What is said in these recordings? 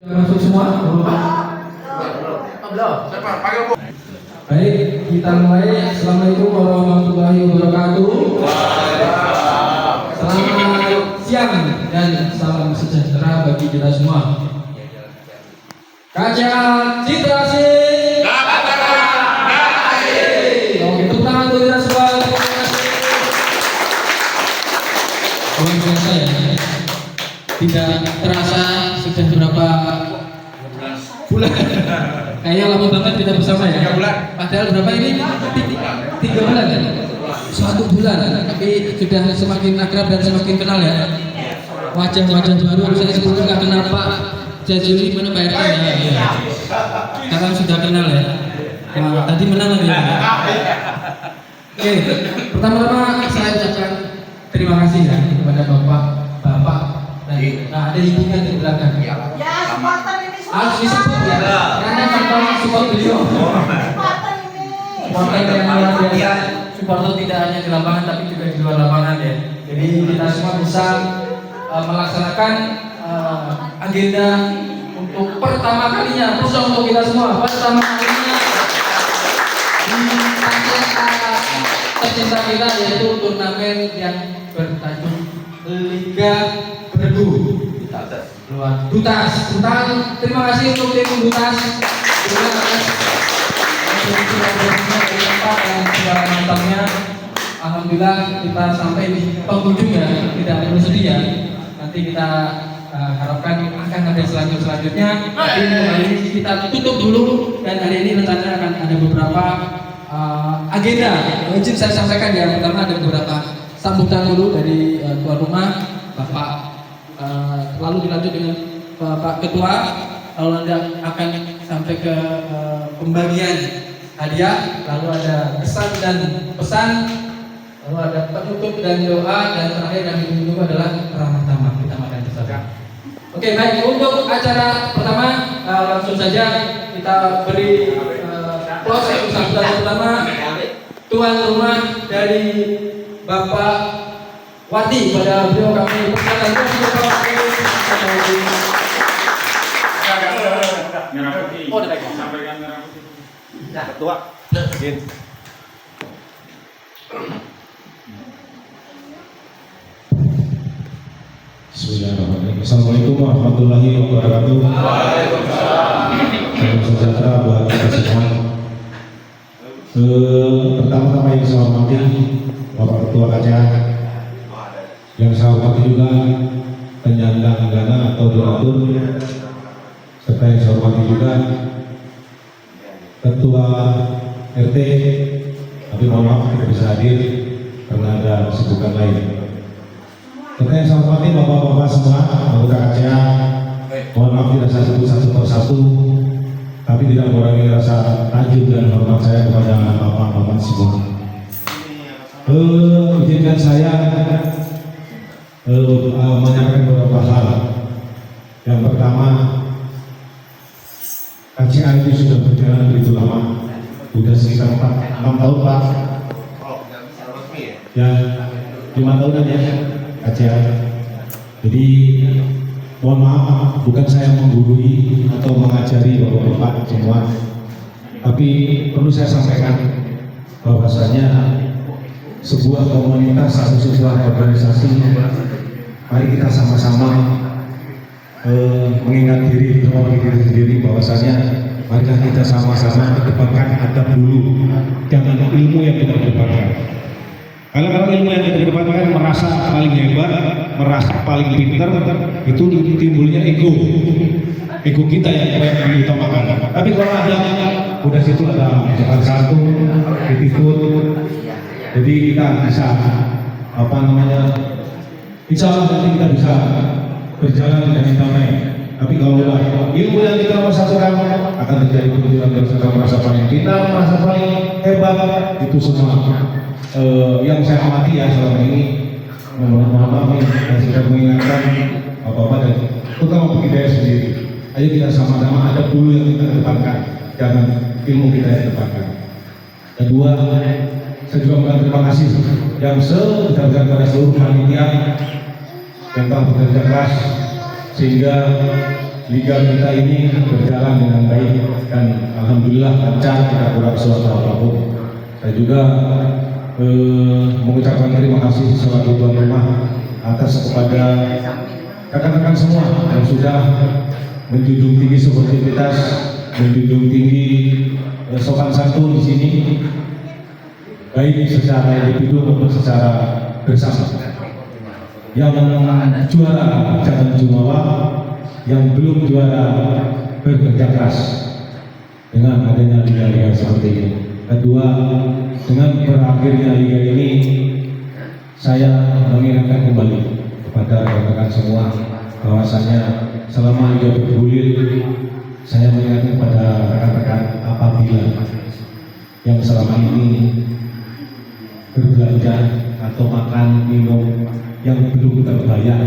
Masuk semua? Baik, kita mulai. Assalamualaikum warahmatullahi wabarakatuh. Selamat siang dan salam sejahtera bagi kita semua. Kaca Citra Sih. Oke, tepuk tangan untuk kita semua. Luar biasa ya. Tidak terasa sudah berapa bulan. Kayaknya lama banget kita bersama ya. 3 bulan. Padahal berapa ini? 3 bulan ya. 1 bulan. Tapi sudah semakin akrab dan semakin kenal ya. Wajah-wajah baru. Saya sebetulnya nggak kenal Pak Jajuli, mana Pak RT ya. Sekarang sudah kenal ya. Wah, tadi menang lagi ya. Oke, pertama-tama saya ucapkan terima kasih ya kepada Bapak. Nah, ada ibunya di belakang. Ya, supporter ini Harus disebut ya, karena tanpa support beliau. Supporter ini. Supporter yang luar biasa. Supporter tidak hanya di lapangan tapi juga di luar lapangan ya. Jadi kita semua bisa melaksanakan agenda untuk pertama kalinya, khusus untuk kita semua pertama kalinya di acara tercinta kita, yaitu turnamen yang bertajuk Liga Bergu luar Dutas. Terima kasih untuk tim Dutas juga atas segala nontonnya. Alhamdulillah kita sampai di penghujung ya, tidak perlu sedih ya. Nanti kita harapkan akan ada selanjutnya. Tapi hari ini kita tutup dulu, dan hari ini rencananya akan ada beberapa agenda. Izin saya sampaikan ya. Pertama ada beberapa sambutan dulu dari tuan rumah Bapak, lalu dilanjut dengan Bapak Ketua, lalu nanti akan sampai ke pembagian hadiah, lalu ada kesan dan pesan, lalu ada penutup dan doa, dan terakhir yang ditunggu adalah ramah tamah. Kita makan bersama. Oke, baik, untuk acara pertama langsung saja kita beri close sambutan pertama tuan rumah dari Bapak Wati. Pada beliau kami persilakan untuk Merah putih. Oh, udah baik. Sampaikan merah putih. Ketua. Bismillahirrahmanirrahim. Assalamualaikum warahmatullahi wabarakatuh. Salam sejahtera buat kita semua. Pertama-tama yang saya hormati Bapak Ketua Kaca, yang saya hormati juga penyandang dana atau donatur, serta yang saya hormati juga Ketua RT, tapi mohon maaf tidak bisa hadir karena ada kesibukan lain. Serta yang saya hormati Bapak-Bapak semua, anggota Kaca, mohon maaf tidak saya sebut satu persatu, tapi tidak mengurangi rasa takjub dan hormat saya kepada Bapak-Bapak semua. Izinkan saya menyampaikan beberapa hal. Yang pertama, KCA itu sudah berjalan begitu lama, sudah sekitar 6 tahun Pak. Ya, 5 tahunan ya KCA. Jadi mohon maaf, bukan saya menggurui atau mengajari bapak-bapak semua, tapi perlu saya sampaikan bahwasanya sebuah komunitas atau sebuah organisasi, mari kita sama-sama mengingat diri sendiri bahwasanya marilah kita sama-sama kedepankan adab dulu, jangan ilmu yang kita kedepankan. Kalau ilmu yang kita kedepankan merasa paling hebat, merasa paling pintar, itu timbulnya ego kita yang diutamakan. Tapi kalau ada udah situ ada misalkan satu attitude, jadi kita bisa insya Allah nanti kita bisa berjalan dengan damai. Tapi kalau ilmu yang kita satukan akan terjadi kebetulan yang kita merasa paling pintar, merasa paling hebat, itu semua yang saya amati ya selama ini. Mohon maaf dan saya mengingatkan bapak-bapak dan terutama bagi saya sendiri, ayo kita sama-sama ada dulu yang kita kedepankan, jangan ilmu kita yang kedepankan. Kedua, saya juga mengucapkan terima kasih yang sebesar-besar kepada seluruh panitia yang telah bekerja keras sehingga liga kita ini berjalan dengan baik dan alhamdulillah lancar, tidak kurang suatu apapun. Saya juga mengucapkan terima kasih selaku tuan rumah atas kepada rekan-rekan semua yang sudah menjunjung tinggi sportivitas, menjunjung tinggi sopan santun di sini, baik secara individu maupun secara bersama. Yang juara jangan jumawa, yang belum juara bekerja keras dengan adanya liga-liga seperti ini. Kedua, dengan berakhirnya liga ini, saya mengingatkan kembali kepada rekan-rekan semua bahwasanya selama liga bergulir, saya mengingatkan kepada rekan-rekan apabila yang selama ini berbelanja atau makan minum yang belum terbayar,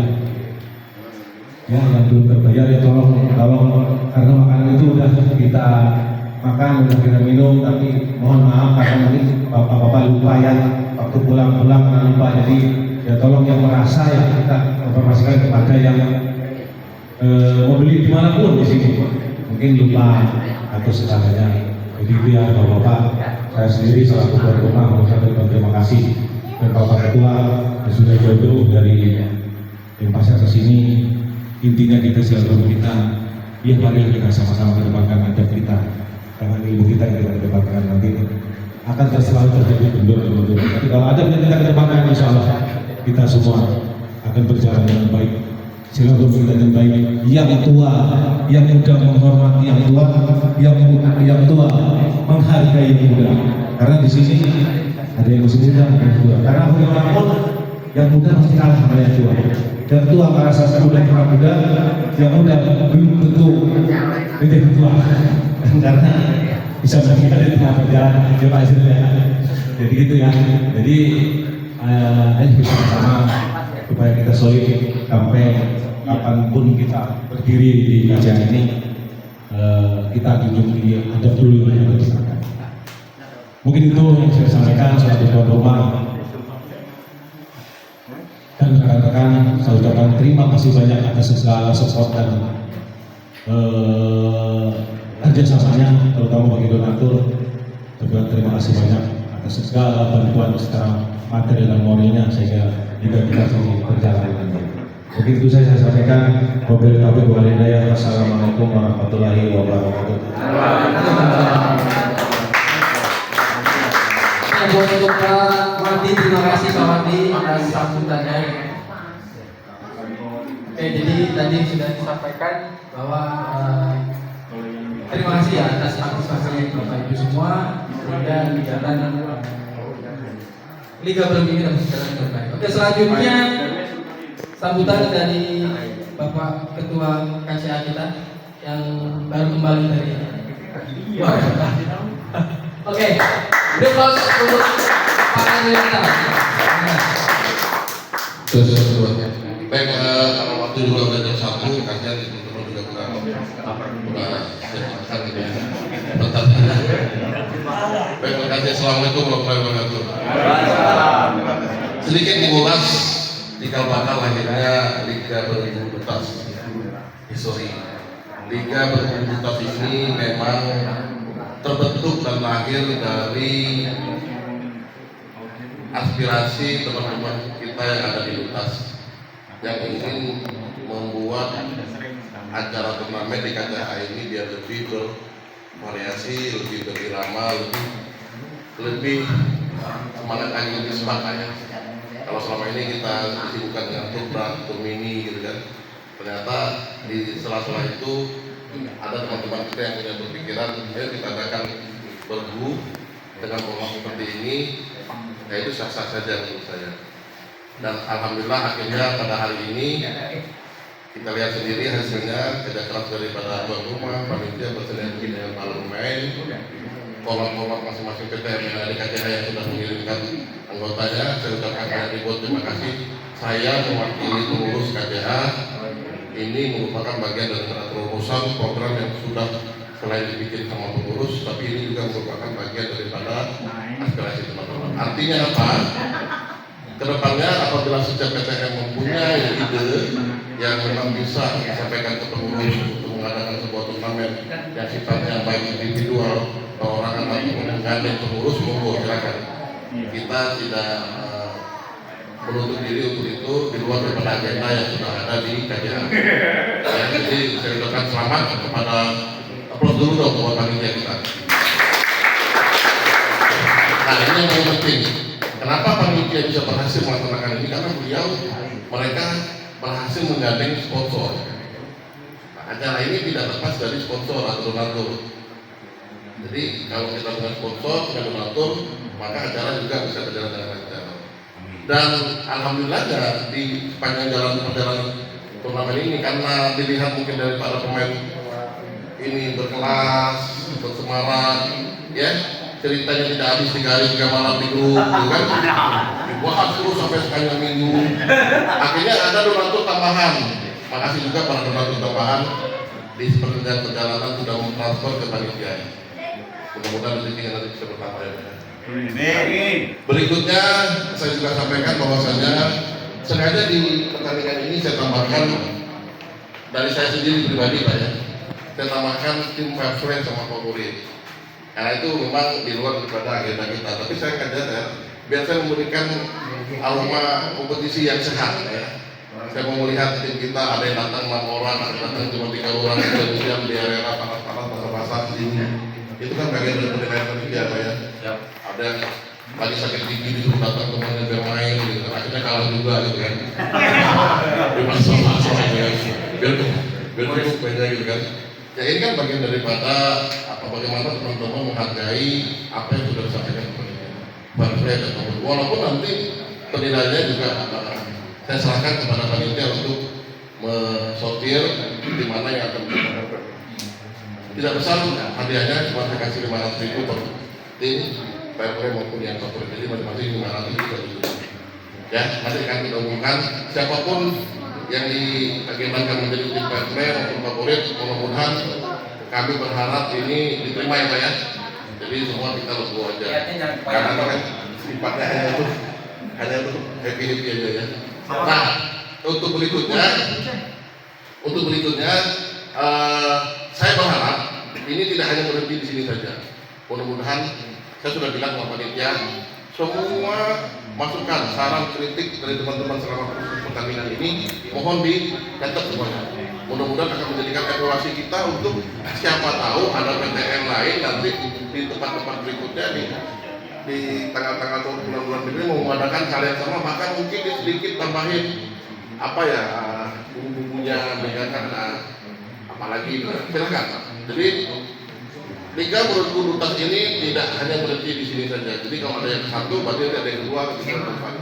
ya yang belum terbayar ya tolong karena makanan itu udah kita makan, udah kita minum, tapi mohon maaf karena nanti bapak-bapak lupa ya waktu pulang-pulang karena lupa, jadi ya tolong yang merasa ya kita informasikan kepada yang mau beli dimanapun di sini mungkin lupa atau segalanya. Jadi itu ya bapak-bapak, saya sendiri selaku tuan rumah mengucapkan terima kasih dan bapak ketua yang sudah jauh dari Denpasar ke sini. Intinya kita selalu kita, ya mari kita sama-sama kedepankan adab kita, karena ilmu kita yang kita kedepankan nanti akan selalu terjadi bendur. Tapi kalau ada yang kita kedepankan, insya Allah kita semua akan berjalan dengan baik. Silaturahmi kita dengan baik. Yang tua, yang muda menghormati yang tua, yang tua menghargai yang muda. Karena di sini ada yang masih muda, ada yang tua. Karena bagaimanapun yang muda pasti kalah sama yang tua. Yang tua merasa muda karena muda, yang muda belum tentu menjadi tua. Karena bisa berkira di tengah perjalanan ya Pak Isri ya. Jadi gitu ya. Jadi ayo kita sama supaya kita solid sampai kapanpun kita berdiri di kajian ini, kita junjung tinggi adab dulu yang masyarakat. Mungkin itu yang saya sampaikan selaku tuan rumah. Dan rekan-rekan, saya ucapkan terima kasih banyak atas segala support dan kerjasamanya, terutama bagi donatur. Terima kasih banyak atas segala bantuan secara materi dan moralnya sehingga juga kita bisa berjalan dengan baik. Mungkin itu saya sampaikan. Wabillahi taufiq wal hidayah. Wassalamualaikum warahmatullahi wabarakatuh. Untuk Pak Wadi, terima kasih Pak Wadi atas sambutannya. Oke, jadi tadi sudah disampaikan bahwa terima kasih ya atas partisipasi Bapak Ibu semua sehingga kegiatan Liga Bergimi dan berjalan dengan baik. Oke, selanjutnya sambutan dari Bapak Ketua KCA kita yang baru kembali dari Oke, berikut untuk Pak Erwinta. Baik, karena waktu juga udah jam 1, kasihan teman-teman juga udah makan gitu ya. Baik, terima kasih. Assalamualaikum warahmatullahi wabarakatuh. Sedikit mengulas cikal bakal lahirnya Liga Berunitas Histori. Liga Berunitas ini memang terbentuk dan lahir dari aspirasi teman-teman kita yang ada di Lutas yang ingin membuat acara turnamen di KCA ini biar lebih bervariasi, lebih berirama, lebih semangat lagi, lebih semangat ya. Kalau selama ini kita disibukkan dengan tur berat, tur mini gitu kan, ternyata di sela-sela itu ada teman-teman kita yang punya berpikiran, ayo kita adakan bergu dengan format seperti ini, ya itu sah-sah saja menurut saya. Dan alhamdulillah akhirnya pada hari ini kita lihat sendiri hasilnya kerja keras daripada tuan rumah, panitia bersinergi dengan para pemain, format-format masing-masing PTM yang ada di KCA yang sudah mengirimkan anggotanya. Saya ucapkan banyak ribuan terima kasih. Saya mewakili pengurus KCA ini merupakan bagian dari terobosan program yang sudah selain dibikin sama pengurus, tapi ini juga merupakan bagian daripada aspirasi teman-teman. Artinya apa? Kedepannya apabila setiap PTM mempunyai ide yang memang bisa disampaikan ke pengurus untuk mengadakan sebuah turnamen yang sifatnya baik individual, perorangan maupun menggandeng pengurus, monggo silakan. Kita tidak menutup diri untuk itu di luar daripada agenda yang sudah ada di KJA. Ya, jadi saya ucapkan selamat kepada aplaus dulu dong buat panitia kita. Nah ini yang paling penting. Kenapa panitia bisa berhasil melaksanakan ini? Karena mereka berhasil menggandeng sponsor. Nah, acara ini tidak lepas dari sponsor atau donatur. Jadi kalau kita punya sponsor, punya donatur, maka acara juga bisa berjalan dengan lancar. Dan alhamdulillah di sepanjang jalan perjalanan turnamen ini, karena dilihat mungkin dari para pemain ini berkelas, bersemangat, ya ceritanya tidak habis 3 hari 3 malam minggu, kan? Dibahas terus sampai sepanjang minggu. Akhirnya ada donatur tambahan. Makasih juga para donatur tambahan di sepanjang perjalanan sudah mentransfer ke panitia. Mudah-mudahan rezeki nanti bisa bertambah ya. Berikutnya saya juga sampaikan bahwasanya sengaja di pertandingan ini saya tambahkan dari saya sendiri pribadi Pak ya. Saya tambahkan tim favorit sama favorit. Karena itu memang di luar daripada agenda kita. Tapi saya akan jaga biar saya memberikan aroma kompetisi yang sehat ya. Saya mau melihat tim kita ada yang datang 6 orang, ada yang datang cuma 3 orang, kemudian di area panas-panas basah-basah sini. Itu kan bagian dari penilaian panitia Pak ya. Ada yang lagi sakit gigi disuruh datang temannya biar main gitu kan, akhirnya kalah juga gitu kan. Biar masuk ya, biar cukup beda gitu kan. Ya ini kan bagian daripada bagaimana teman-teman menghargai apa yang sudah disampaikan panitia dan walaupun nanti penilaiannya juga saya serahkan kepada panitia untuk mensortir di mana yang akan dilakukan. Tidak besar hadiahnya, cuma saya kasih 500.000 per tim PRP maupun yang favorit, jadi masing-masing 500 ya, nanti akan kita umumkan siapapun yang diagendakan menjadi tim PRP maupun favorit. Mudah-mudahan kami berharap ini diterima ya Pak ya, jadi semua kita legowo aja karena kan sifatnya hanya untuk happy aja ya. Nah untuk berikutnya saya berharap ini tidak hanya berhenti di sini saja. Mudah-mudahan saya sudah bilang sama panitia, semua masukan, saran, kritik dari teman-teman selama proses pertandingan ini mohon dicatat semuanya. Mudah-mudahan akan menjadikan evaluasi kita untuk siapa tahu ada PTN lain nanti di tempat-tempat berikutnya di tanggal-tanggal atau bulan-bulan berikutnya mau mengadakan hal yang sama, maka mungkin sedikit tambahin apa ya bumbu-bumbunya, misalkan apalagi silakan. Jadi Liga Beruntas ini tidak hanya berhenti di sini saja. Jadi kalau ada yang satu, berarti ada yang kedua, ketiga, keempat.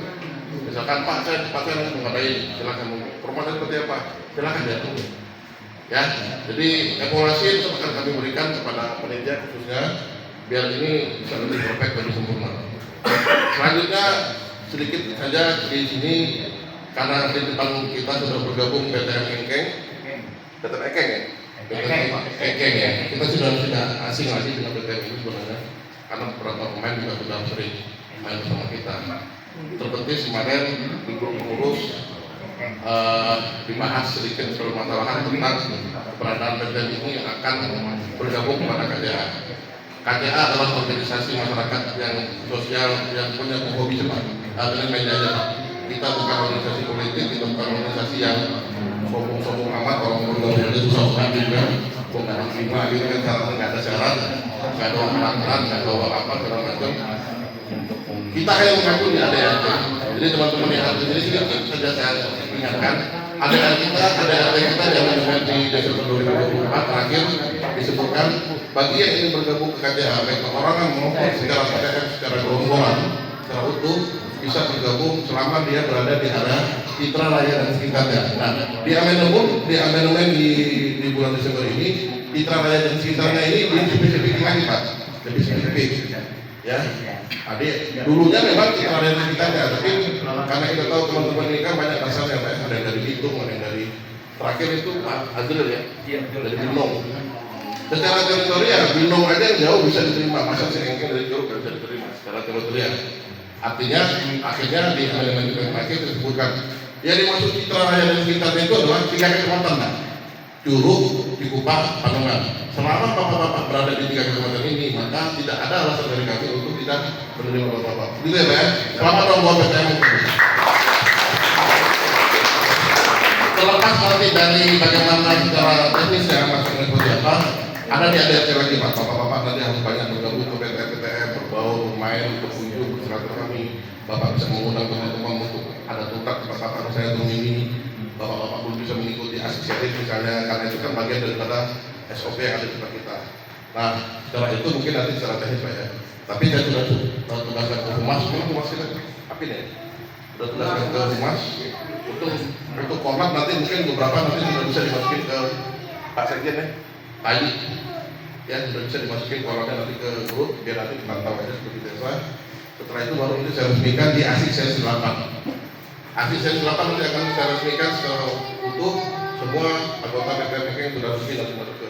Misalkan Pak saya mengadai, silakan. Formatnya seperti apa? Silakan ya. Ya, jadi evaluasi itu akan kami berikan kepada panitia khususnya biar ini bisa lebih perfect dan sempurna. Selanjutnya sedikit saja di sini karena di depan kita sudah bergabung PTM Ekeng ya. Ekeng ya, kita sudah asing lagi dengan PTM ini sebenarnya karena beberapa pemain juga sudah sering main bersama kita. Terpenting kemarin di grup pengurus dibahas sedikit permasalahan tentang keberadaan PTM ini yang akan bergabung kepada KJA. KJA adalah organisasi masyarakat yang sosial yang punya hobi cepat. Dengan media aja Pak. Kita bukan organisasi politik, kita bukan organisasi yang sombong-sombong amat, orang bergabung itu susah banget juga. Bukan lima gitu kan, syaratnya nggak ada syarat, nggak ada orang nggak ada apa segala macam. Kita hanya mengaku di ADRT. Jadi teman-teman yang ada di sini sedikit saja saya ingatkan, ADRT kita jangan di Desember 2024 terakhir disebutkan bagi yang ingin bergabung ke KJA, baik perorangan maupun secara PTM secara gerombolan, secara utuh bisa bergabung selama dia berada di area Citra Raya dan sekitarnya. Nah, di amandemen di bulan Desember ini, Citra Raya dan sekitarnya ini spesifik lagi Pak, lebih spesifik. Ya, adik dulunya memang Citra Raya dan sekitarnya, tapi karena kita tahu teman-teman ini kan banyak dasarnya Pak, ada yang dari Bitung, ada yang dari terakhir itu Pak Azril ya, dari Binong. Secara teritorial, Binong aja yang jauh bisa diterima, masa Ekeng dari Curug bisa diterima secara teritorial. Artinya akhirnya di amandemen terakhir disebutkan ya dimaksud Citra Raya dan sekitarnya itu adalah 3 kecamatan Pak. Curug, Cikupa, Panongan. Selama bapak-bapak berada di 3 kecamatan ini, maka tidak ada alasan dari kami untuk tidak menerima bapak-bapak. Gitu ya, Pak ya? Selamat dong buat PTM. Terlepas nanti dari bagaimana secara teknis yang masuknya seperti apa, ada di ADRT lagi Pak. Bapak-bapak nanti harus banyak bergabung ke PTM, berbaur, bermain, berkunjung, bersilaturahmi. Bapak bisa mengundang teman-teman untuk ada tutak tempat saya tunggu ini. Bapak-bapak pun bisa mengikuti asik sharing misalnya, karena itu kan bagian daripada SOP yang ada di tempat kita. Nah, secara itu mungkin nanti secara teknis Pak ya. Tapi saya sudah tugaskan ke Humas, mana Humas kita? Apa nih? Sudah tugaskan ke Humas untuk format nanti mungkin beberapa nanti sudah bisa dimasukin ke Pak Sekjen ya, tadi ya sudah bisa dimasukin formatnya nanti ke grup biar nanti dipantau aja seperti biasa. Setelah itu baru nanti saya resmikan di ASIK sesi 8. ASIK sesi 8 nanti akan saya resmikan untuk semua anggota PPMK yang sudah resmi nanti masuk ke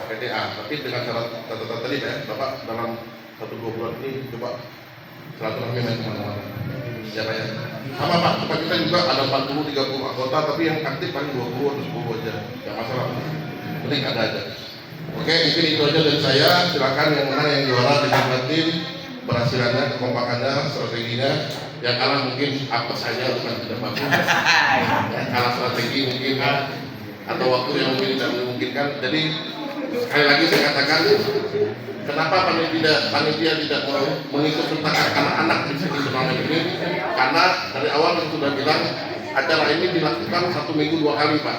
PTA. Tapi dengan syarat catatan tadi ya, Bapak dalam 1-2 bulan ini coba silaturahmi dengan teman-teman. Ya Pak ya. Sama Pak, tempat kita juga ada 40-30 anggota, tapi yang aktif paling 20 atau 10 aja. Gak masalah. Penting ada aja. Oke, mungkin itu aja dari saya. Silakan yang menang, yang juara dinikmatin berhasilannya, kekompakannya, strateginya. Yang kalah mungkin apa saja bukan tidak bagus. Yang kalah strategi mungkin atau waktu yang mungkin tidak memungkinkan. Jadi sekali lagi saya katakan, kenapa panitia tidak mau mengikut sertakan anak-anak di sini turnamen ini? Karena dari awal kita sudah bilang acara ini dilakukan 1 minggu 2 kali Pak.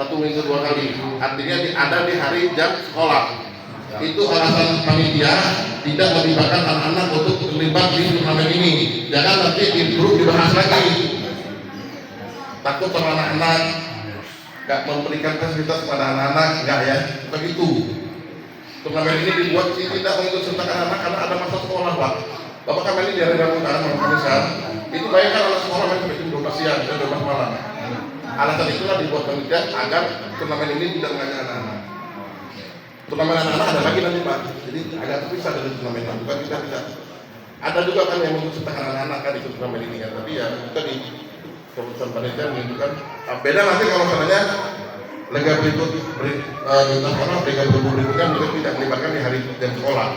1 minggu 2 kali. Artinya ada di hari jam sekolah. Itu alasan panitia tidak melibatkan anak-anak untuk terlibat di turnamen ini. Jangan nanti di grup dibahas lagi. Takut sama anak-anak, nggak memberikan fasilitas kepada anak-anak, enggak ya, begitu. Turnamen ini dibuat tidak mengikut sertakan anak karena ada masa sekolah Pak. Bapak kami ini di hari Rabu malam Kamisan, itu bayangkan anak sekolah sampai jam 12 siang dan 12 malam. Alasan itulah dibuat panitia agar turnamen ini tidak mengajak anak-anak. Turnamen anak-anak ada lagi nanti Pak, jadi agak terpisah dari turnamen bukan kita tidak. Ada juga kan yang mengikut sertakan anak-anak kan di turnamen ini ya, tapi ya kita di keputusan panitia menunjukkan beda nanti kalau misalnya lega berikutnya mungkin tidak melibatkan di hari jam sekolah,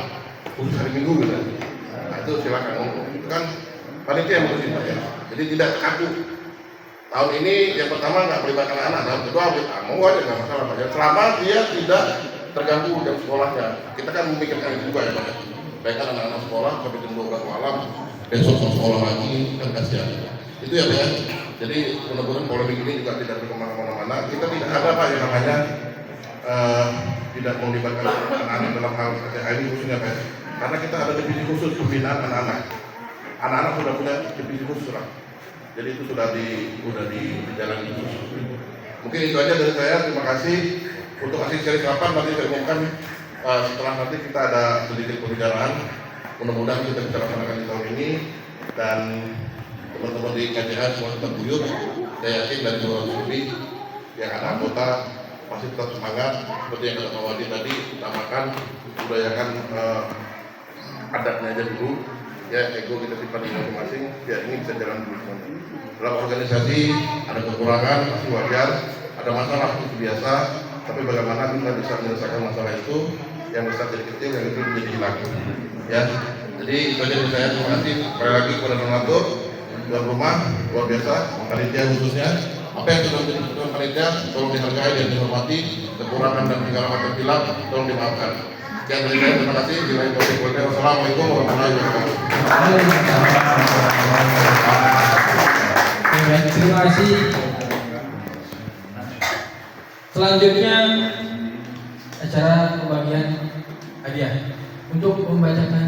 khusus hari Minggu gitu. Nah, itu silakan. Itu kan panitia yang memutuskan ya. Jadi tidak kaku. Tahun ini yang pertama nggak melibatkan anak, tahun kedua mau aja nggak masalah Pak. Selama dia tidak terganggu jam sekolahnya. Kita kan memikirkan itu juga ya Pak. Baik kan anak-anak sekolah sampai jam 12 malam, besok mau sekolah lagi kan kasihan. Itu ya Pak ya. Jadi mudah-mudahan polemik ini juga tidak berkembang kemana-mana. Kita tidak ada Pak yang namanya tidak melibatkan anak-anak dalam hal PTA ini khususnya Pak. Karena kita ada divisi khusus pembinaan anak-anak. Anak-anak sudah punya divisi khusus lah. Jadi itu sudah di jalan khusus. Mungkin itu aja dari saya. Terima kasih. Untuk ASIK seri 8 nanti saya umumkan setelah nanti kita ada sedikit pembicaraan. Mudah-mudahan kita bisa laksanakan di tahun ini dan teman-teman di KJH semua tetap guyup. Saya yakin dari 200 lebih yang ada anggota masih tetap semangat seperti yang kata Pak Wadi tadi, utamakan budayakan adatnya aja dulu ya, ego kita simpan di masing-masing biar ini bisa jalan dulu semuanya. Dalam organisasi ada kekurangan pasti wajar, ada masalah itu biasa, tapi bagaimana kita bisa menyelesaikan masalah itu yang besar jadi kecil, yang kecil menjadi hilang ya. Jadi itu aja dari saya. Terima kasih sekali lagi kepada donatur tuan rumah luar biasa, panitia khususnya. Apa yang sudah menjadi keputusan panitia tolong dihargai dan dihormati, kekurangan dan segala macam hilang tolong dimaafkan. Sekian dari saya, terima kasih. Wassalamualaikum warahmatullahi wabarakatuh. Terima kasih. Selanjutnya acara pembagian hadiah. Untuk membacakan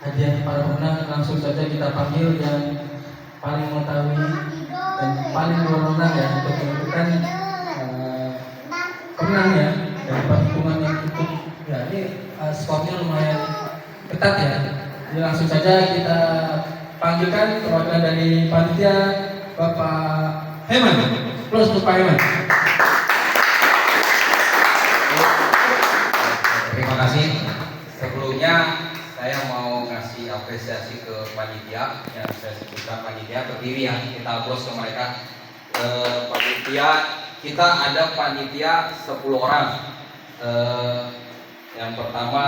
hadiah para pemenang, langsung saja kita panggil yang paling mengetahui dan paling berwenang ya untuk menentukan pemenangnya dan perhitungan yang cukup ya. Ini skornya lumayan ketat ya. Jadi langsung saja kita panggilkan perwakilan dari panitia, Bapak Heman. Plus untuk Pak Heman. Terima kasih. Sebelumnya saya mau kasih apresiasi ke panitia yang saya sebutkan panitia berdiri ya, kita aplaus ke mereka. Panitia kita ada panitia 10 orang. Yang pertama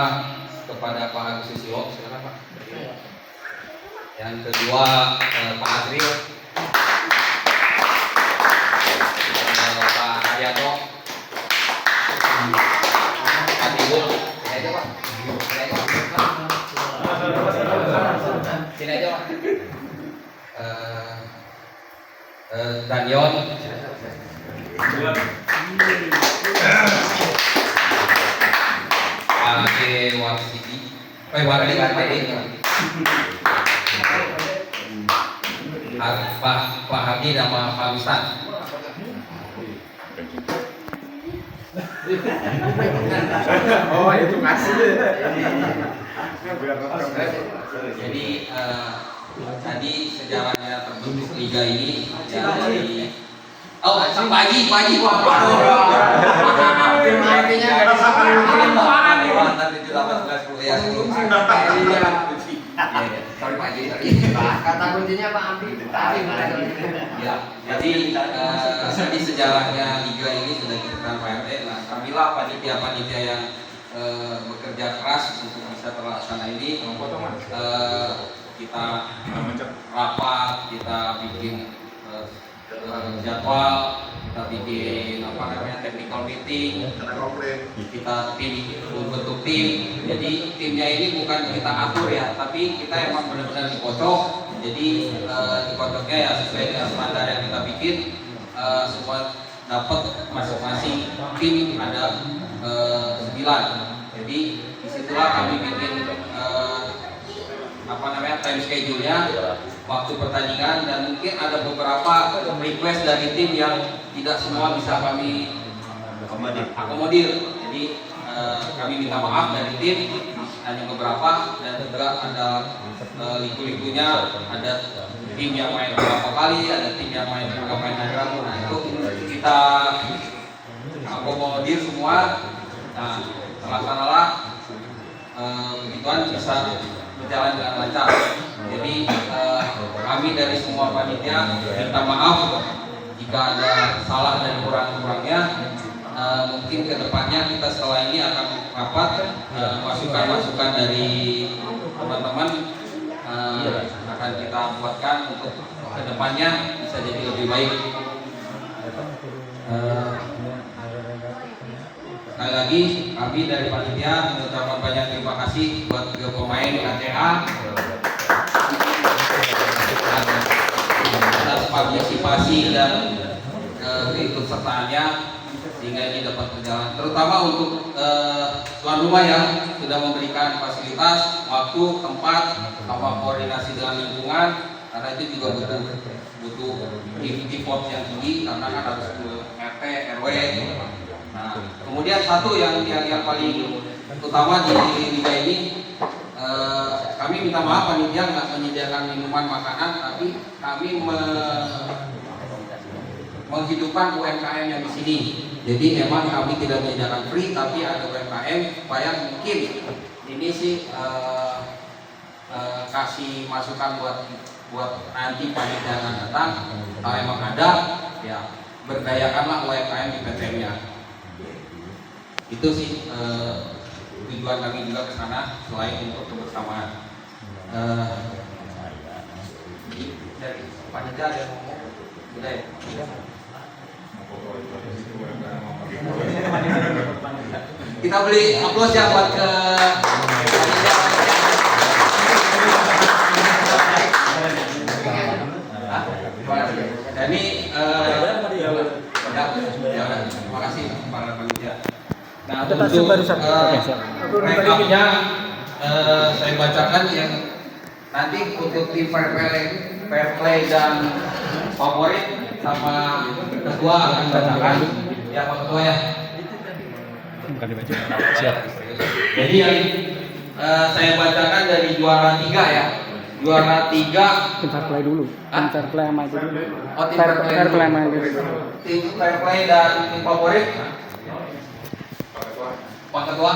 kepada Pak Agus Susilo, silakan Pak. Yang kedua Pak Azril, Pak Haryanto, Pak Tibul, sini aja Pak. Sini aja Pak. Danion, Ade Warsidi, Wardi, Pak Hadi sama Pak Wistan. Oh itu kasih. Jadi tadi sejarahnya terbentuk liga ini ya dari si pagi sorry pagi Kata kuncinya Pak Amri. ya jadi tadi sejarahnya liga ini sudah ditentukan Pak RT. Nah kamilah panitia yang bekerja keras untuk bisa terlaksana ini, kita rapat, kita bikin jadwal, kita bikin technical meeting, kita bentuk tim. Jadi timnya ini bukan kita atur ya, tapi kita emang benar-benar dikocok. Jadi dikocoknya ya sesuai dengan standar yang kita bikin. Semua dapat masing-masing tim ada 9. Jadi disitulah kami bikin time schedule-nya, waktu pertandingan, dan mungkin ada beberapa request dari tim yang tidak semua bisa kami akomodir. Jadi kami minta maaf dari tim, hanya beberapa, dan juga ada liku-likunya, ada tim yang main beberapa kali, ada tim yang main beberapa main. Nah itu kita akomodir semua. Nah terlaksanalah begituan bisa berjalan dengan lancar. Jadi kami dari semua panitia minta maaf jika ada salah dan kurang-kurangnya. Mungkin kedepannya kita setelah ini akan rapat, masukan-masukan dari teman-teman akan kita buatkan untuk kedepannya bisa jadi lebih baik. Sekali lagi kami dari panitia mengucapkan banyak terima kasih buat ke pemain KCA atas partisipasi dan keikutsertaannya sehingga ini dapat berjalan. Terutama untuk tuan rumah yang sudah memberikan fasilitas, waktu, tempat, sama koordinasi dengan lingkungan, karena itu juga butuh effort yang tinggi karena kan harus ke RT, RW. Nah, kemudian satu yang paling utama di liga ini, kami minta maaf panitia nggak menyediakan minuman makanan, tapi kami menghidupkan UMKM yang di sini. Jadi emang kami tidak menyediakan free, tapi ada UMKM supaya mungkin ini sih kasih masukan buat nanti panitia yang datang. Kalau emang ada, ya berdayakanlah UMKM di PTM-nya. Itu sih tujuan kami juga ke sana selain untuk kebersamaan. Dari panitia ada yang ngomong, udah ya? Kita beli aplaus ya buat ke panitia. Ini terima kasih para panitia. Nah, untuk rekapnya saya bacakan yang nanti untuk tim fair play dan favorit sama ketua akan bacakan ya Pak Ketua ya. Siap. Jadi yang saya bacakan dari juara 3 ya. Juara 3 tim fair play dulu. Tim fair play sama itu dulu. Oh, tim fair play sama itu. Tim fair play dan tim favorit. Pak Ketua,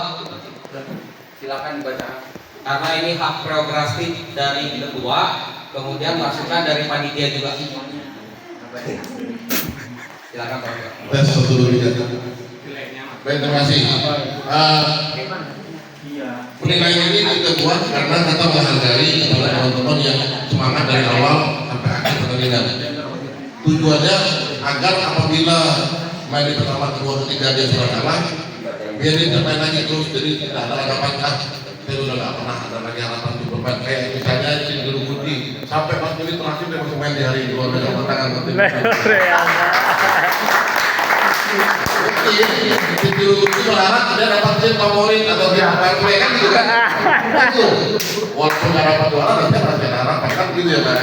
silakan dibacakan. Karena ini hak prerogatif dari ketua, kemudian masukan dari panitia juga. Silakan Pak. Tes 1 2 3. Baik, terima kasih. Penilaian ini kita buat karena kita menghargai kepada teman-teman yang semangat dari awal sampai akhir pertandingan. Tujuannya agar apabila main di pertama, kedua, ketiga dia sudah kalah, biar dia main lagi terus, jadi tidak ada harapan saya sudah nggak pernah ada lagi harapan untuk bermain kayak misalnya Cindru Budi sampai 4 menit terakhir dia masih main di hari luar biasa tangan Cindru Budi berharap dia dapat tim favorit atau tim favorit kan gitu kan itu walaupun nggak dapat juara tapi masih ada harapan kan gitu ya Pak.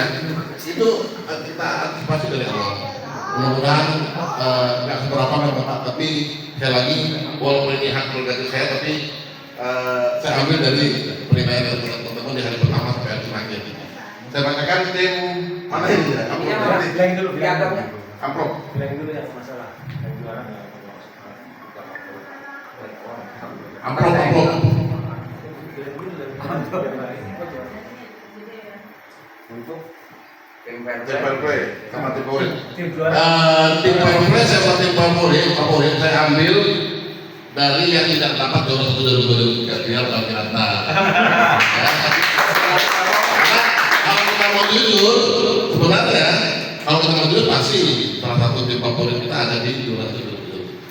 Itu kita antisipasi dari awal. Mudah-mudahan nggak seberapa Bapak, tapi sekali lagi walaupun ini hak prerogatif saya, tapi saya ambil dari penilaian dari teman-teman di hari pertama sampai hari terakhir. Saya bacakan tim mana ini ya? Bilang dulu, piagamnya. Amplop. Bilang dulu yang masalah yang juara Amplop. untuk Tim Tim fair play sama tim favorit. tim juara. Tim fair play sama tim favorit saya ambil dari yang tidak dapat juara 1 dari 2023 biar kami rata. Kalau kita mau jujur, sebenarnya kalau kita mau jujur pasti salah satu tim favorit kita ada di juara 1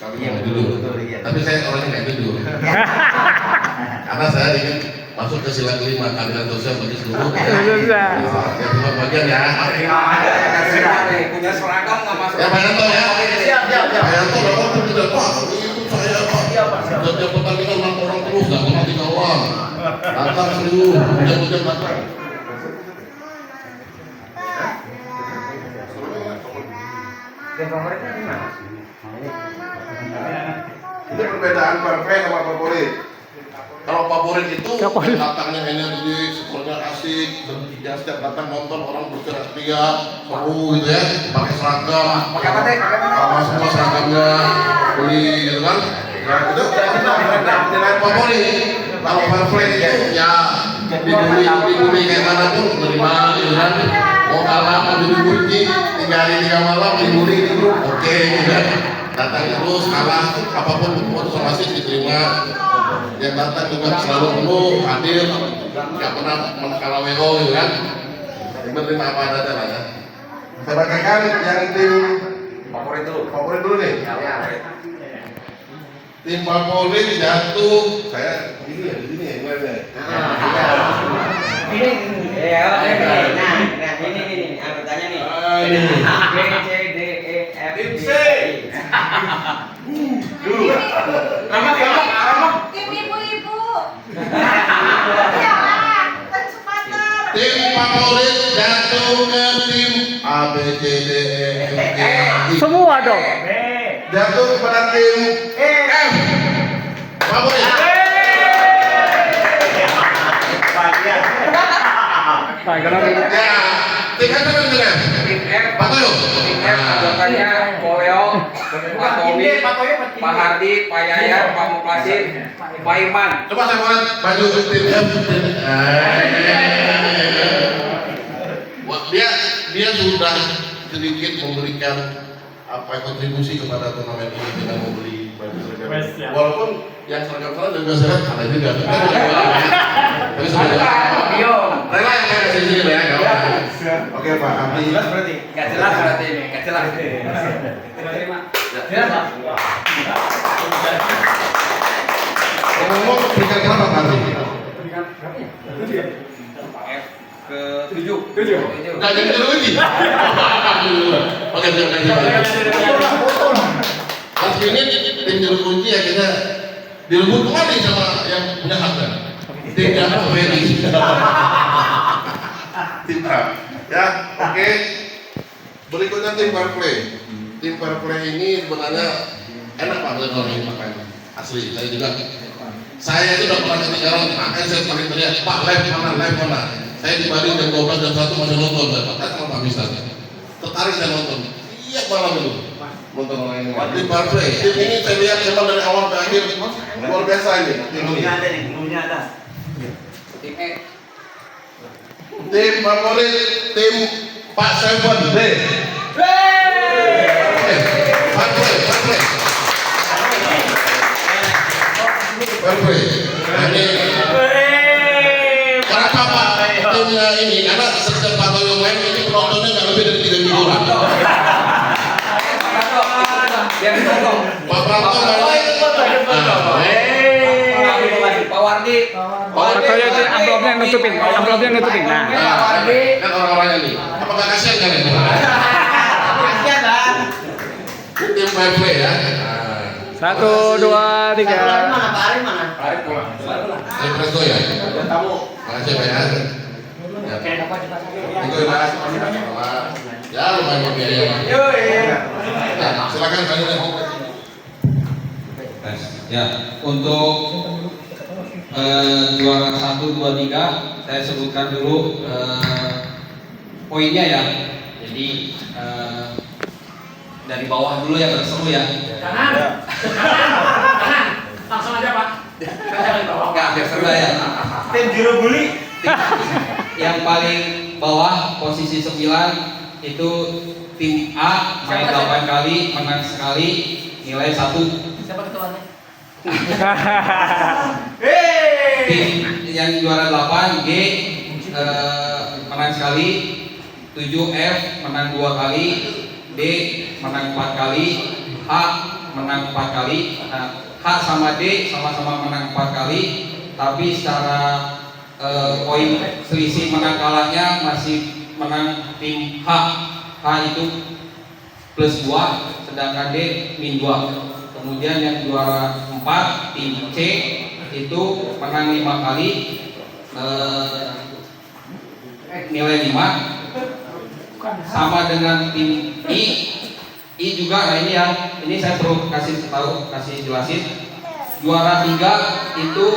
kami mau jujur. Tapi saya orangnya nggak jujur. Karena saya ingin masuk ke sila kelima keadilan sosial bagi seluruh. Ya cuma bagian ya. Punya seragam nggak masuk. Ya Pak Yanto ya. Siap. Pak Yanto dapat tidak Pak. Itu saya Pak. Setiap pertandingan 6 orang terus, nggak pernah 3 orang. Datang serius, hujan-hujan datang. Tim favoritnya di mana? Itu perbedaan perfect sama favorit. Kalau favorit itu datangnya energi, skornya asik, yang setiap datang nonton orang berteriak-teriak, seru gitu ya, pakai seragam, Pakai apa teh? sama semua seragamnya, beli gitu kan. Ya itu penilaian favorit. Kalau perfect itu ya dibully kayak mana pun terima gitu kan. Mau kalah mau dibully 3 hari 3 malam dibully di grup, oke gitu kan. Datang terus kalah apapun keputusan wasit diterima. Yang datang juga selalu penuh, hadir, nggak pernah kalah WO gitu kan. Yang menerima apa adanya lah ya. Saya bacakan yang tim favorit dulu nih. Tim favorit jatuh, saya ini ya, di sini ya, gimana ya? Ini anggotanya nih. Ini. B, C, D, E, F, Tim G, C. Dulu. Tim ibu-ibu. Iya lah, kan supporter. Tim favorit jatuh ke tim A, B, C, D, E, F, G, I. Semua dong. Jatuh kepada tim F. Favorit. Ya, tim F apa tim F? Tim F, Patoyo. tim F anggotanya Poleo, Pak Tommy, Pak Hardi, Pak Yayat, Pak Muklasin, Pak Irman. Coba saya mau lihat baju tim F. Wah, dia sudah sedikit memberikan kontribusi kepada turnamen ini dengan membeli baju seragam. Walaupun yang seragam sana juga saya lihat ada juga. Tapi sebenarnya rela yang kayak di sini ya. Oke Pak Abdi. Nggak jelas berarti ini, nggak jelas. Terima. Ngomong peringkat berapa Pak Abdi? F ke-7. Nggak jadi dulu ini. Oke, terima kasih. Mas ini tim juru kunci ya kita direbut kembali sama yang punya hak kan? Tim yang Ferry. Tim A. Ya, oke. Berikutnya tim fair play. Tim fair play ini sebenarnya enak Pak kalau ini makan. Asli, saya juga. Saya itu udah pernah ketinggalan, makanya saya paling teriak, Pak live mana? Saya di Bali jam 12 jam 1 masih nonton, Pak sama Pak Bisa. Tertarik saya nonton. Iya malam itu. Nonton orang ini. Tim fair play. Tim ini saya lihat memang dari awal ke akhir luar biasa ini. Tim ini. ada. Tim E. Tim favorit tim Pak Seven D. play. Ini kenapa Pak timnya ini? Karena setiap Pak yang lain ini penontonnya nggak lebih dari 3 minggu orang. Pak Pranto Pak Wardi. Fotonya itu amplopnya nutupin. Nah. kan orang-orangnya nih. Apakah kasihan kalian? Kasihan lah. Tim fair play ya. 1, 2, 3. Mana Pak Arif mana? Tim Presto ya. Makasih Pak ya. Itu ya lumayan berbiaya. Nah, silakan kalian. Ya, untuk juara 1, 2, 3 saya sebutkan dulu poinnya ya. Jadi dari bawah dulu ya berseru ya. Kanan. Langsung aja Pak. Enggak, biar seru ya. Tim juru bully. Yang paling bawah posisi 9 itu tim A main 8 kali, menang sekali, nilai 1. Siapa ketuanya? Tim yang juara 8 G menang sekali, 7 F menang 2 kali, D menang 4 kali, H menang 4 kali. Nah, H sama D sama-sama menang 4 kali, tapi secara poin selisih menang kalahnya masih menang tim H. H itu plus 2, sedangkan D min 2. Kemudian yang juara 4 tim C itu menang 5 kali, nilai 5, sama dengan tim I. I juga, nah ini yang ini saya perlu kasih jelasin. Juara 3 itu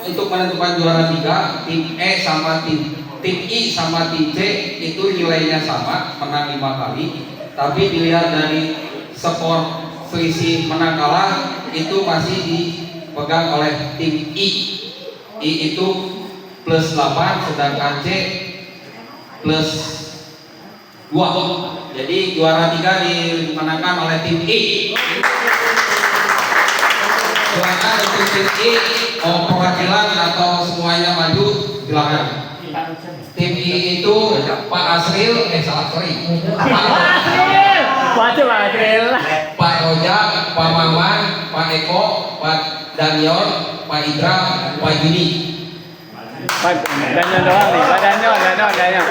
untuk menentukan juara 3, tim E sama tim I sama tim C itu nilainya sama, menang 5 kali. Tapi dilihat dari skor selisih menang kalah itu masih dipegang oleh tim I. I itu plus 8, sedangkan C plus 2. Jadi juara 3 dimenangkan oleh tim I. Silakan untuk tim I mau perwakilan atau semuanya maju, silakan. Tim I itu Pak Asril, Pak Rojak, Pak Maman, Pak Eko, Pak Daniel, Pak Idra, Pak Juni. Pak Daniel doang nih, Pak Daniel.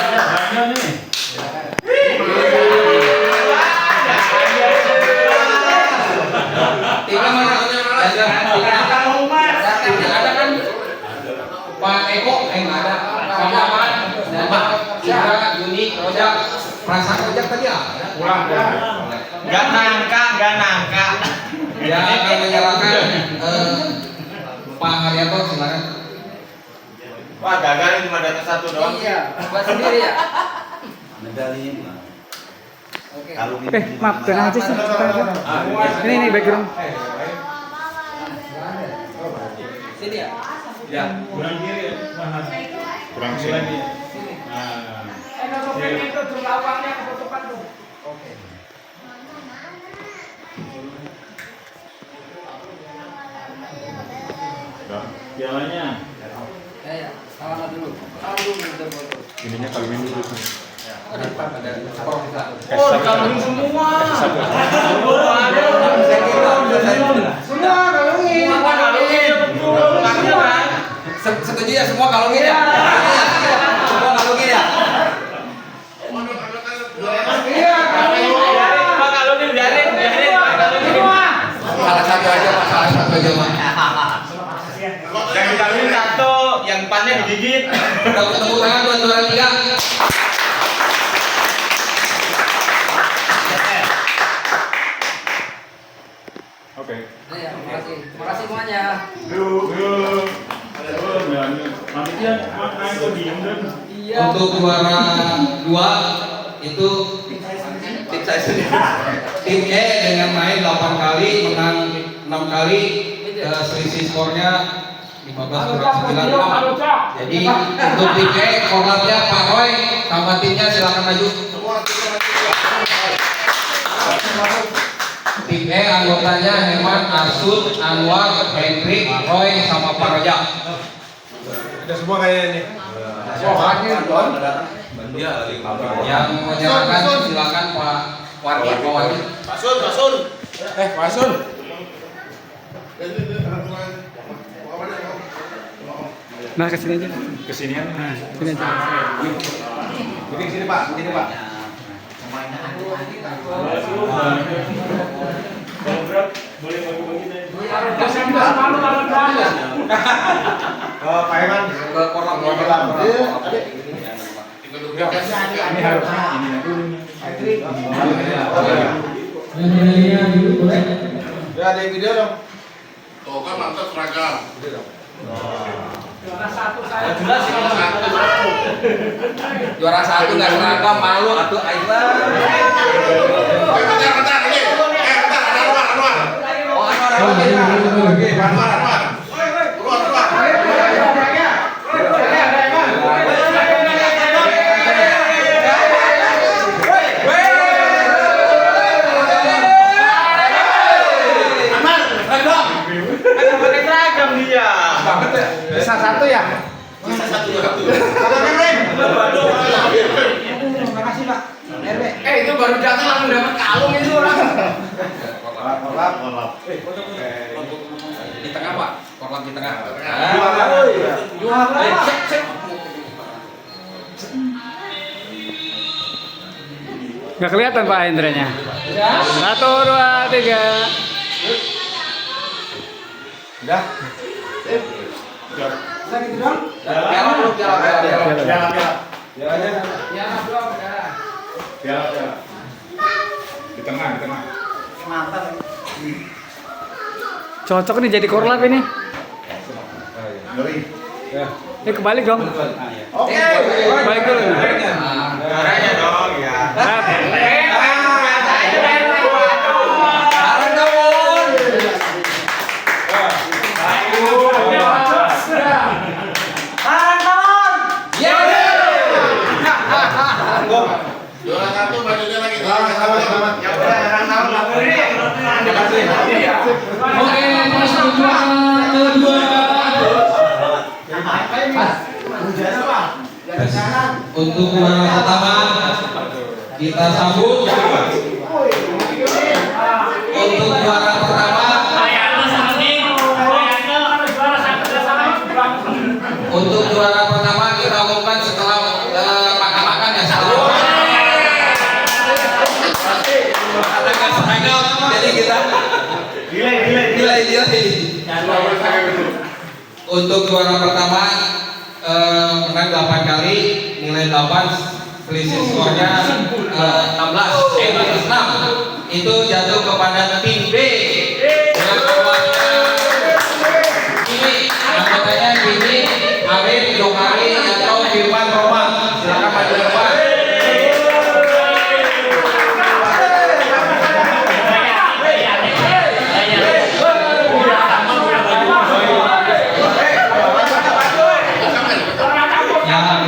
Timnya mana? Ada kan? Pak Eko, nggak ada. Pak Maman, dan Pak Idra, Juni, Rojak. Perasaan Rojak tadi ada? Gak nangka. Ya, akan menyerahkan Pak Haryanto, silakan. Wah, gagal ini cuma data 1 doang. Iya, buat sendiri ya. Oke, maaf, tenang aja sih. Ini background. Sini ya. Ya. Kurang kiri ya. Kurang sini. Itu lapangnya ketutupan tuh. Oke. Pialanya. Ya, salam dulu. Salam dulu foto. Ininya kalian dulu. Ada skor kita. Oh, kalungin semua. Semua kalungin. Setuju ya semua kalungin ya? Semua kalungin ya? Salah satu aja Pak, salah satu aja Pak. Yang dikalungin 1, yang 4-nya digigit. Kalau ketemu tangan buat juara 3. Oke. Ya, terima kasih semuanya. Panitia main kok diem dan. Iya. Untuk juara 2 itu tim saya sendiri. Tim E dengan main 8 kali, menang 6 kali, selisih skornya 15 kurang 9. Jadi untuk tim E, korlapnya Pak Roy sama timnya silakan maju. Tim E anggotanya Herman, Arsud, Anwar, Hendrik, Roy, sama Pak Rojak. Udah semua kayaknya nih. Yang menyerahkan silakan Pak Wardi. Pak Wardi. Pasun. Pasun. Nah, kesini aja. Kesinian. Nah, sini aja. Sini Pak. Oh, Pak Eman. Ke kolam. Ini harusnya ini dulu. Yang medalinya dulu boleh. Ya, ada yang video dong. Tuh kan mantap seragam. Juara 1 nggak seragam, malu atuh Aisyah. Bentar ini. Bentar ada Anwar. Oh, Anwar. Anwar. Bisa satu ya? Makasih, Pak. RW. Itu baru datang langsung dapat kalung itu orang. Kolap. Di tengah Pak, korlap di tengah. Juara. Nggak kelihatan Pak Hendranya. 1, 2, 3. Udah. Piala belum, piala. Piala. Di tengah. Cocok nih jadi korlap ini. Ini kebalik dong. Oke. Balik dulu. Juaranya dong ya. Bareng dong. Juara 1 bajunya lagi. Selamat. Ya udah, tahun Oke, masuk juara kedua. Untuk juara pertama kita sambut. Untuk juara pertama. Untuk juara pertama kita umumkan setelah makan-makan ya salah. Jadi kita nilai. Untuk juara pertama menang 8 kali, nilai 8, selisih skornya 16. Itu jatuh kepada tim B. Dengan awalnya ini anggotanya Gini, Arif, Jokari, atau Firman Roman. Silakan maju ke depan.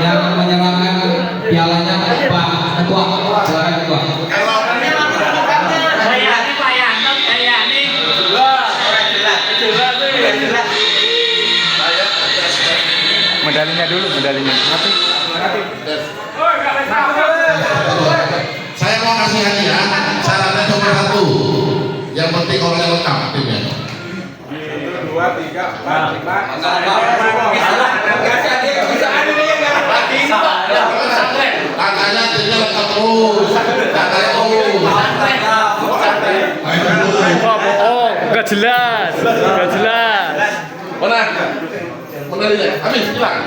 Yang menyerahkan pialanya Pak Ketua, silakan Ketua. Medalinya dulu. Saya mau kasih hadiah, syaratnya cuma 1. Yang penting orangnya lengkap timnya. 1, 2, 3, 4, 5. Katanya timnya lengkap terus. Oh, nggak jelas. Mana? Medalinya? Habis hilang.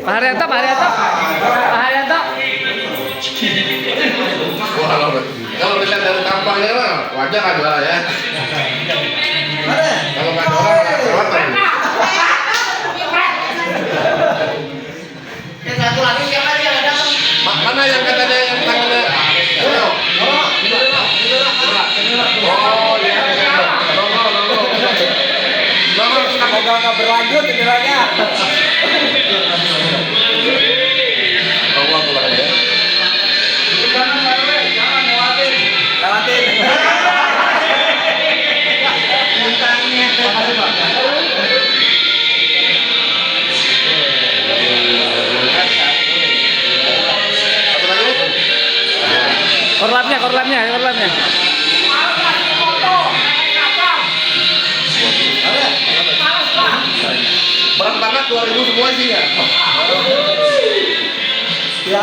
Pak Haryanto. Wah, kalau dilihat dari tampangnya mah wajar kan juara ya. Kalau nggak ada orang nggak kelihatan. Mana yang katanya yang tangannya? Oh, iya. Semoga nggak berlanjut cederanya. Allah pulang ya. Lewatin. 2000 semua isinya. Ya.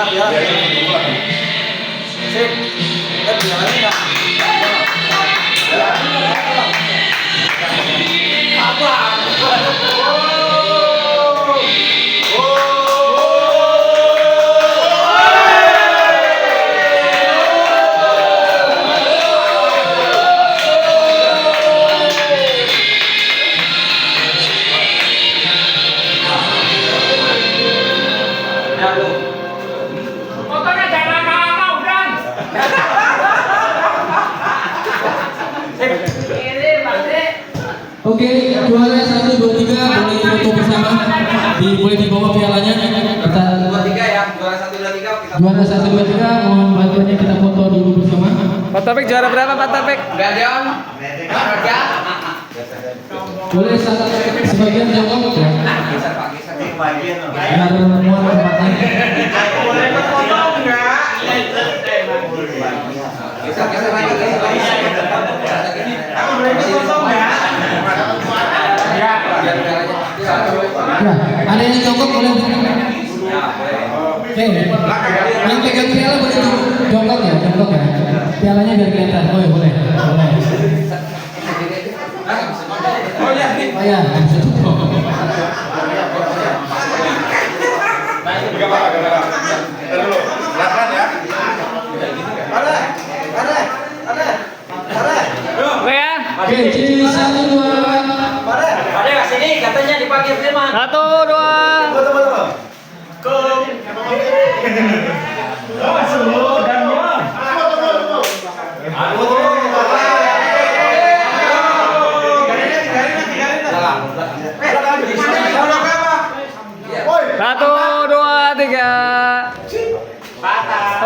Sip. Jalannya enggak? Fotonya jangan lama-lama, udah. Ini Pak. Oke, juara 1, 2, 3 boleh foto bersama. Boleh dibawa pialanya. Kita Dua tiga ya, juara 1, 2, 3 kita. juara 1, 2, 3 mohon bantuannya kita foto dulu bersama. Pak Topik juara berapa Pak Topik? Enggak ada om. Kerja. Boleh sebagian jongkok ya. Geser Pak, geser. Biar muat tempatnya. Boleh foto enggak? Geser lagi, geser lagi. Aku boleh foto enggak? Ya, biar pialanya. Satu. Ya, ada yang jongkok boleh. Ya, boleh. Oke, yang pegang piala boleh jongkok ya, jongkok ya. Pialanya biar kelihatan. Oh ya boleh, boleh. Oh ya, Oh ya, bisa jongkok. Oke ya. Oke, jadi 1, 2. ada nggak sini katanya dipakai preman. 1, 2. Satu, dua, tiga.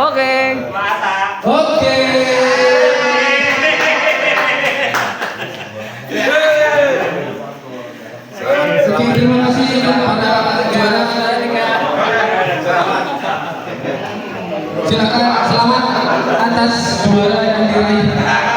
Oke. Oke. Oke, terima kasih kepada juara. Silakan selamat atas juara yang diraih.